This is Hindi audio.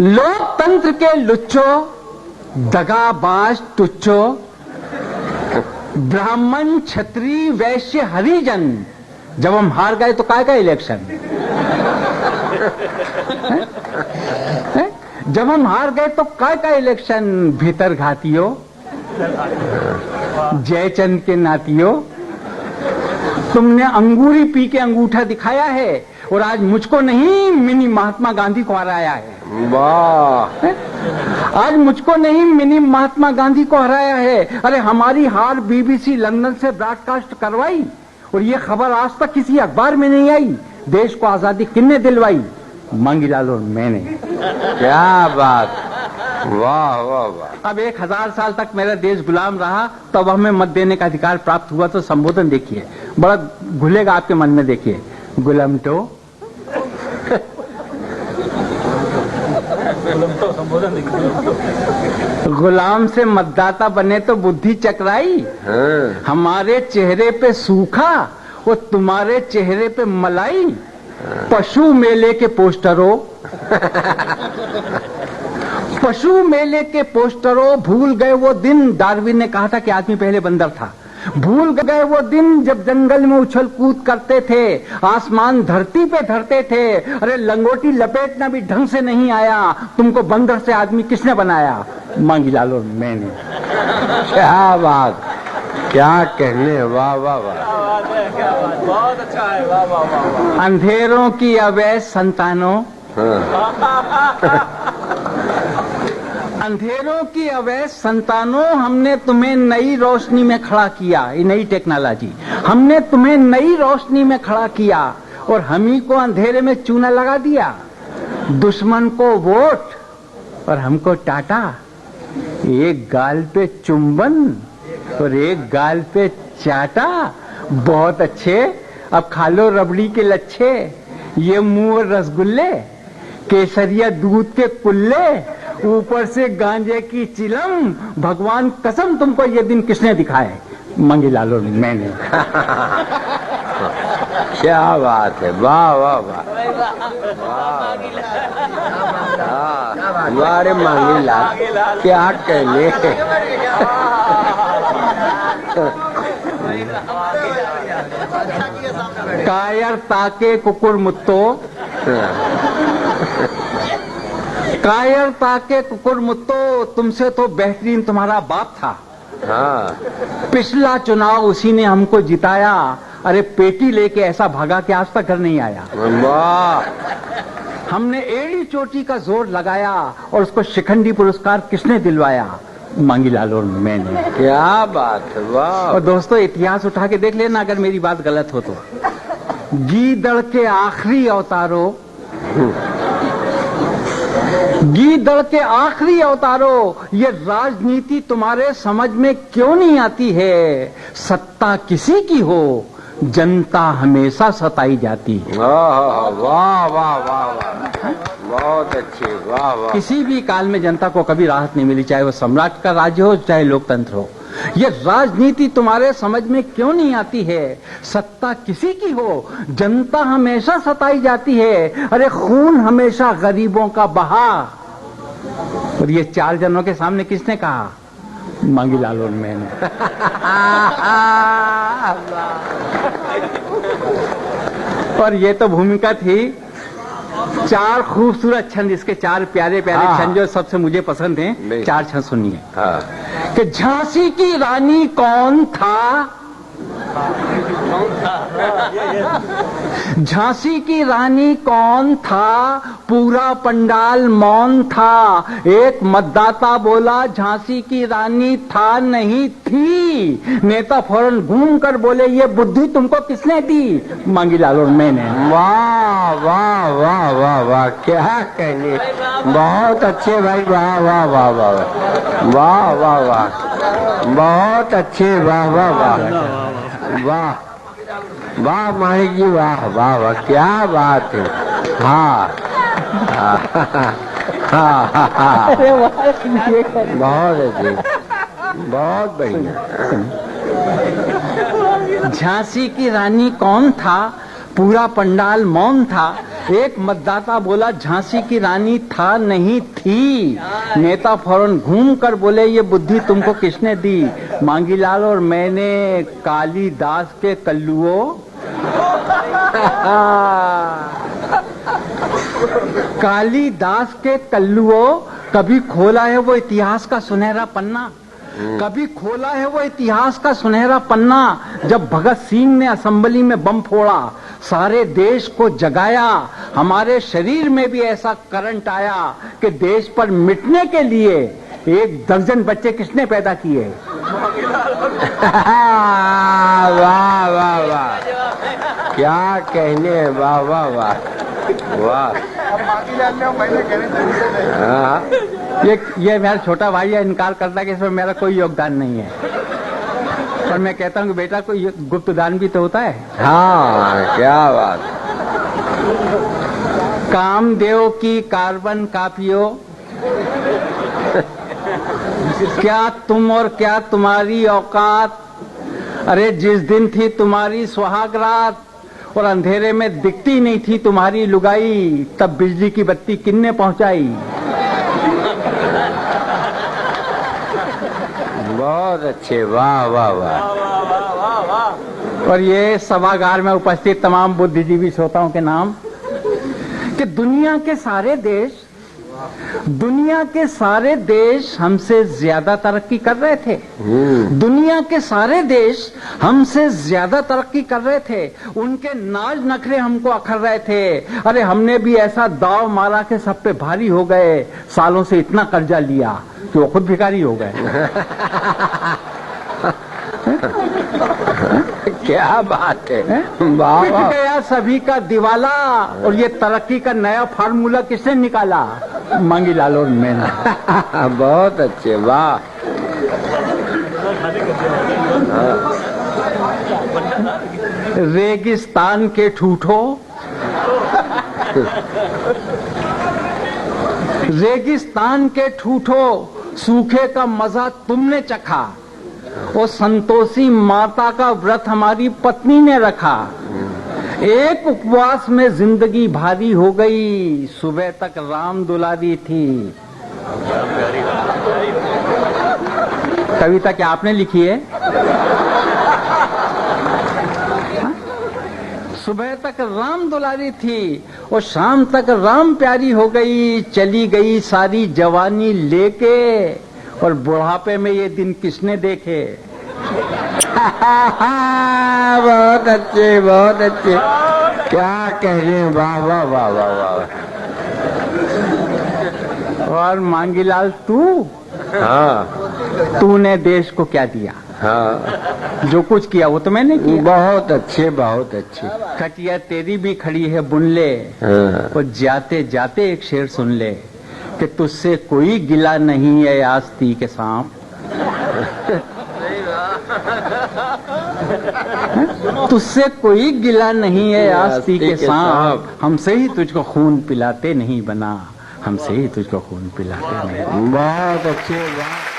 लोकतंत्र के लुच्चो, दगाबाज टुच्चो, ब्राह्मण क्षत्रिय वैश्य हरिजन, जब हम हार गए तो काय का इलेक्शन? जब हम हार गए तो काय का इलेक्शन? भीतर घातियों, जयचंद के नातियों, तुमने अंगूरी पी के अंगूठा दिखाया है और आज मुझको नहीं मिनी महात्मा गांधी को हराया है। वाह, आज मुझको नहीं मिनी महात्मा गांधी को हराया है। अरे हमारी हार बीबीसी लंदन से ब्रॉडकास्ट करवाई और ये खबर आज तक किसी अखबार में नहीं आई। देश को आजादी किसने दिलवाई? मांगीलाल और मैंने। क्या बात, वाह वाह वाह। अब 1000 साल तक मेरा देश गुलाम रहा, तब हमें मत देने का अधिकार प्राप्त हुआ। तो संबोधन देखिए, बड़ा घुलेगा आपके मन में। देखिए, गुलाम तो गुलाम से मतदाता बने तो बुद्धि चकराई। हाँ। हमारे चेहरे पे सूखा और तुम्हारे चेहरे पे मलाई। पशु मेले के पोस्टरों, पशु मेले के पोस्टरों, भूल गए वो दिन। डार्विन ने कहा था कि आदमी पहले बंदर था। भूल गए वो दिन जब जंगल में उछल कूद करते थे, आसमान धरती पे धरते थे। अरे लंगोटी लपेटना भी ढंग से नहीं आया, तुमको बंदर से आदमी किसने बनाया? मांगीलाल और मैंने। क्या बात, क्या कहने, वाह वाह वाह, बहुत अच्छा है, वाह वाह वाह। अंधेरों की अवैध संतानों, अंधेरों की अवैध संतानों, हमने तुम्हें नई रोशनी में खड़ा किया। ये नई टेक्नोलॉजी, हमने तुम्हें नई रोशनी में खड़ा किया और हम ही को अंधेरे में चूना लगा दिया। दुश्मन को वोट और हमको टाटा। एक गाल पे चुंबन और एक गाल पे चाटा। बहुत अच्छे, अब खा लो रबड़ी के लच्छे। ये मुंह और रसगुल्ले, केसरिया दूध के कुल्ले, ऊपर से गांजे की चिलम। भगवान कसम तुमको ये दिन किसने दिखाए? मांगीलाल और मैंने। क्या बात है, वाह वाह वाह, हमारे मांगीलाल, क्या कहने। कायरता के कुकुर मुत्तो, कायरता के कुकुर मुत्तो, तुमसे तो बेहतरीन तुम्हारा बाप था। हाँ। पिछला चुनाव उसी ने हमको जिताया। अरे पेटी लेके ऐसा भागा कि आज तक घर नहीं आया। वाह, हमने एड़ी चोटी का जोर लगाया और उसको शिखंडी पुरस्कार किसने दिलवाया? मांगीलाल और मैंने। क्या बात है, वाह। और दोस्तों इतिहास उठा के देख लेना अगर मेरी बात गलत हो तो। गीदड़ के आखिरी अवतारों, गीदड़ के आखिरी अवतारों, ये राजनीति तुम्हारे समझ में क्यों नहीं आती है? सत्ता किसी की हो, जनता हमेशा सताई जाती है। वाह वाह वाह वाह, बहुत अच्छे, वाह वाह। किसी भी काल में जनता को कभी राहत नहीं मिली, चाहे वो सम्राट का राज्य हो चाहे लोकतंत्र हो। ये राजनीति तुम्हारे समझ में क्यों नहीं आती है? सत्ता किसी की हो, जनता हमेशा सताई जाती है। अरे खून हमेशा गरीबों का बहा। और ये 4 जनों के सामने किसने कहा? मांगीलाल और मैंने। और ये तो भूमिका थी 4 खूबसूरत छंद, इसके 4 प्यारे प्यारे छंद जो सबसे मुझे पसंद हैं। 4 छंद सुनिए। कि झांसी की रानी कौन था? झांसी की रानी कौन था? पूरा पंडाल मौन था। एक मतदाता बोला झांसी की रानी था नहीं थी। नेता फौरन घूम कर बोले ये बुद्धि तुमको किसने दी? मांगीलाल और मैंने। वाह वाह वाह वाह वाह, क्या कहने, बहुत अच्छे भाई, वाह वाह वाह वाह वाह वाह वाह, बहुत अच्छे, वाह वाह वाह वाह वाह मानिक जी, वाह वाह वाह, क्या बात है। हाँ हाँ, बहुत अच्छे, बहुत बढ़िया। झांसी की रानी कौन था? पूरा पंडाल मौन था। एक मतदाता बोला झांसी की रानी था नहीं थी। नेता फौरन घूम कर बोले ये बुद्धि तुमको किसने दी? मांगीलाल और मैंने कालिदास के कल्लुओं। कालिदास के कल्लुओं, कभी खोला है वो इतिहास का सुनहरा पन्ना? कभी खोला है वो इतिहास का सुनहरा पन्ना? जब भगत सिंह ने असेंबली में बम फोड़ा, सारे देश को जगाया, हमारे शरीर में भी ऐसा करंट आया कि देश पर मिटने के लिए 1 दर्जन बच्चे किसने पैदा किए? वाह वाह वाह, क्या कहने, वाह वाह वाह वाह। हाँ। ये मेरा छोटा भाई है, इनकार करता है कि इसमें मेरा कोई योगदान नहीं है, पर मैं कहता हूँ कि बेटा कोई गुप्त दान भी तो होता है। हाँ, क्या बात। कामदेव की कार्बन कापियों, क्या तुम और क्या तुम्हारी औकात? अरे जिस दिन थी तुम्हारी सुहाग रात और अंधेरे में दिखती नहीं थी तुम्हारी लुगाई, तब बिजली की बत्ती किन्ने पहुंचाई? बहुत अच्छे, वाह वाह वाह। और ये सभागार में उपस्थित तमाम बुद्धिजीवी श्रोताओं के नाम कि दुनिया के सारे देश हमसे ज्यादा तरक्की कर रहे थे। दुनिया के सारे देश हमसे ज्यादा तरक्की कर रहे थे, उनके नाज नखरे हमको अखर रहे थे। अरे हमने भी ऐसा दाव मारा कि सब पे भारी हो गए, सालों से इतना कर्जा लिया कि वो खुद भिखारी हो गए। क्या बात है, वाह पिट वाह। गया सभी का दिवाला, और ये तरक्की का नया फार्मूला किसने निकाला? मांगीलाल और मैंने। बहुत अच्छे, वाह। रेगिस्तान के ठूठो, रेगिस्तान के ठूठो, सूखे का मजा तुमने चखा, और संतोषी माता का व्रत हमारी पत्नी ने रखा। एक उपवास में जिंदगी भारी हो गई, सुबह तक राम दुलारी थी। कविता क्या आपने लिखी है? सुबह तक राम दुलारी थी और शाम तक राम प्यारी हो गई, चली गई सारी जवानी लेके, और बुढ़ापे में ये दिन किसने देखे? बहुत अच्छे, बहुत अच्छे, क्या कह रहे हैं, वाह वाह वाह वाह वाह। और मांगीलाल तू, हाँ तूने देश को क्या दिया? हाँ, जो कुछ किया वो तो मैंने किया। बहुत अच्छे, बहुत अच्छे। खटिया तेरी भी खड़ी है बुन ले, हाँ। और जाते जाते एक शेर सुन ले कि तुझसे कोई गिला नहीं है आस्ती के सांप। तुझसे कोई गिला नहीं है आस्ती के सांप, हमसे ही तुझको खून पिलाते नहीं बना, हमसे ही तुझको खून पिलाते नहीं। बहुत अच्छे, वाह।